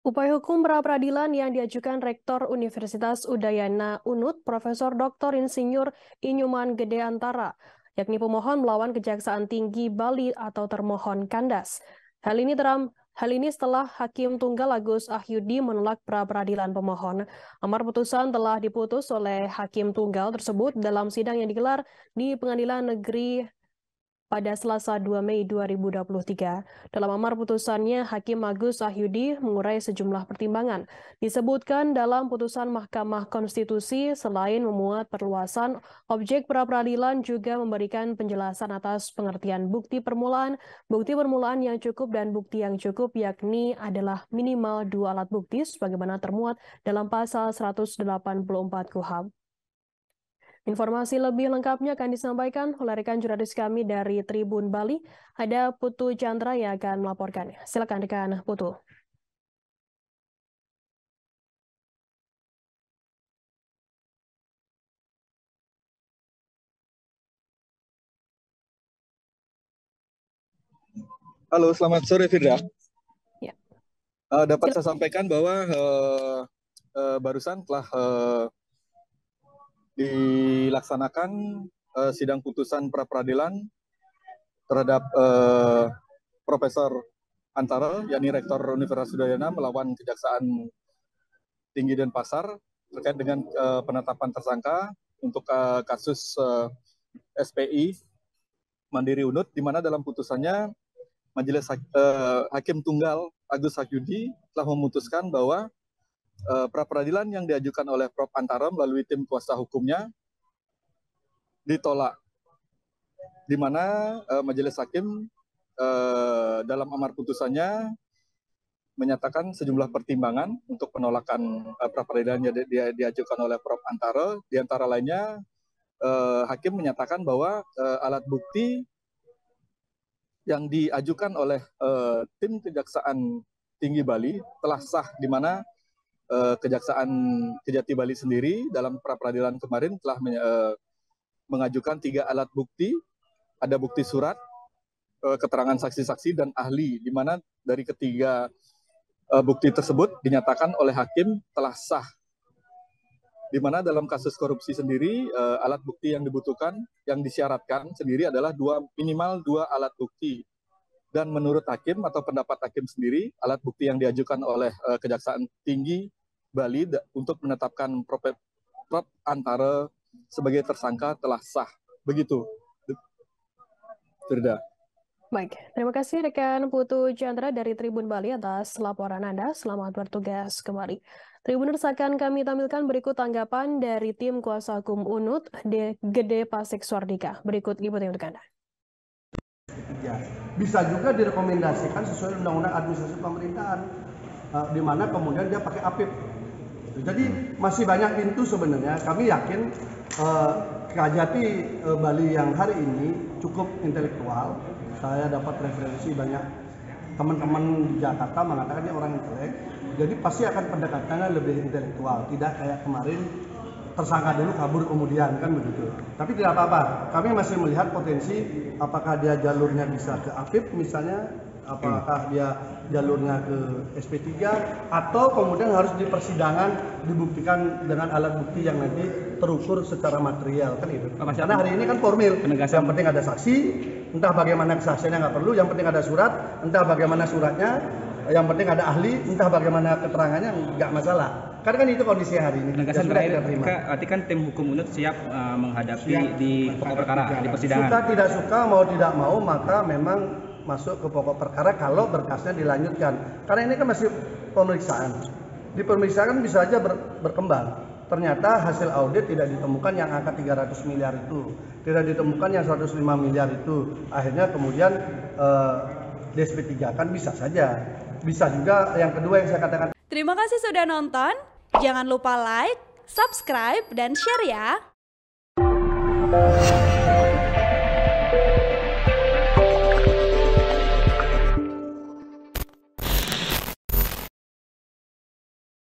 Upaya hukum pra-peradilan yang diajukan Rektor Universitas Udayana UNUD, Profesor Dr. Insinyur Inyuman Gede Antara, yakni pemohon melawan Kejaksaan Tinggi Bali atau termohon kandas. Hal ini setelah Hakim Tunggal Agus Ahyudi menolak pra-peradilan pemohon. Amar putusan telah diputus oleh Hakim Tunggal tersebut dalam sidang yang digelar di Pengadilan Negeri pada Selasa 2 Mei 2023. Dalam amar putusannya, Hakim Agus Ahyudi mengurai sejumlah pertimbangan. Disebutkan dalam putusan Mahkamah Konstitusi, selain memuat perluasan, objek pra-peradilan juga memberikan penjelasan atas pengertian bukti permulaan yang cukup dan bukti yang cukup, yakni adalah minimal 2 alat bukti sebagaimana termuat dalam pasal 184 KUHP. Informasi lebih lengkapnya akan disampaikan oleh rekan jurnalis kami dari Tribun Bali. Ada Putu Chandra yang akan melaporkannya. Silakan rekan Putu. Halo, selamat sore Firda. Ya. Dapat saya sampaikan bahwa barusan telah dilaksanakan sidang putusan pra-peradilan terhadap Profesor Antara, yakni Rektor Universitas Udayana melawan Kejaksaan Tinggi Denpasar terkait dengan penetapan tersangka untuk kasus SPI Mandiri UNUD, di mana dalam putusannya Majelis Hakim Tunggal Agus Ahyudi telah memutuskan bahwa pra-peradilan yang diajukan oleh Prof. Antara melalui tim kuasa hukumnya ditolak, di mana Majelis Hakim dalam amar putusannya menyatakan sejumlah pertimbangan untuk penolakan pra-peradilan yang diajukan oleh Prof. Antara. Di antara lainnya, Hakim menyatakan bahwa alat bukti yang diajukan oleh tim Kejaksaan Tinggi Bali telah sah, di mana Kejaksaan Kejati Bali sendiri dalam pra-peradilan kemarin telah mengajukan 3 alat bukti, ada bukti surat, keterangan saksi-saksi, dan ahli, di mana dari ketiga bukti tersebut dinyatakan oleh Hakim telah sah. Di mana dalam kasus korupsi sendiri, alat bukti yang dibutuhkan, yang disyaratkan sendiri adalah minimal 2 alat bukti. Dan menurut Hakim atau pendapat Hakim sendiri, alat bukti yang diajukan oleh Kejaksaan Tinggi Bali untuk menetapkan Prof. Antara sebagai tersangka telah sah. Begitu, Firda. Baik, terima kasih rekan Putu Chandra dari Tribun Bali atas laporan Anda. Selamat bertugas kembali. Tribuners, akan kami tampilkan berikut tanggapan dari tim kuasa hukum UNUD, Gede Pasek Suardika. Berikut liputan untuk Anda. Ya, bisa juga direkomendasikan sesuai Undang-Undang Administrasi Pemerintahan, di mana kemudian dia pakai APIP. Jadi masih banyak pintu sebenarnya. Kami yakin Kejati Bali yang hari ini cukup intelektual. Saya dapat referensi banyak teman-teman di Jakarta mengatakan dia orang intelek. Jadi pasti akan pendekatannya lebih intelektual, tidak kayak kemarin tersangka dulu kabur kemudian, kan begitu. Tapi tidak apa-apa. Kami masih melihat potensi apakah dia jalurnya bisa ke APIP misalnya, apakah dia jalurnya ke SP3, atau kemudian harus di persidangan dibuktikan dengan alat bukti yang nanti terukur secara material, kan itu. Karena hari ini kan formil, yang penting ada saksi, entah bagaimana kesaksiannya nggak perlu, yang penting ada surat, entah bagaimana suratnya, yang penting ada ahli, entah bagaimana keterangannya, nggak masalah. Karena kan itu kondisi hari ini. Penegasan terakhir, berarti kan tim hukum UNUD siap menghadapi di pokok perkara, di persidangan. Suka tidak suka, mau tidak mau, maka memang masuk ke pokok perkara kalau berkasnya dilanjutkan. Karena ini kan masih pemeriksaan. Di pemeriksaan bisa saja berkembang. Ternyata hasil audit tidak ditemukan yang angka 300 miliar itu, tidak ditemukan yang 105 miliar itu. Akhirnya kemudian DSP3 kan bisa saja. Bisa juga yang kedua yang saya katakan. Terima kasih sudah nonton. Jangan lupa like, subscribe, dan share ya.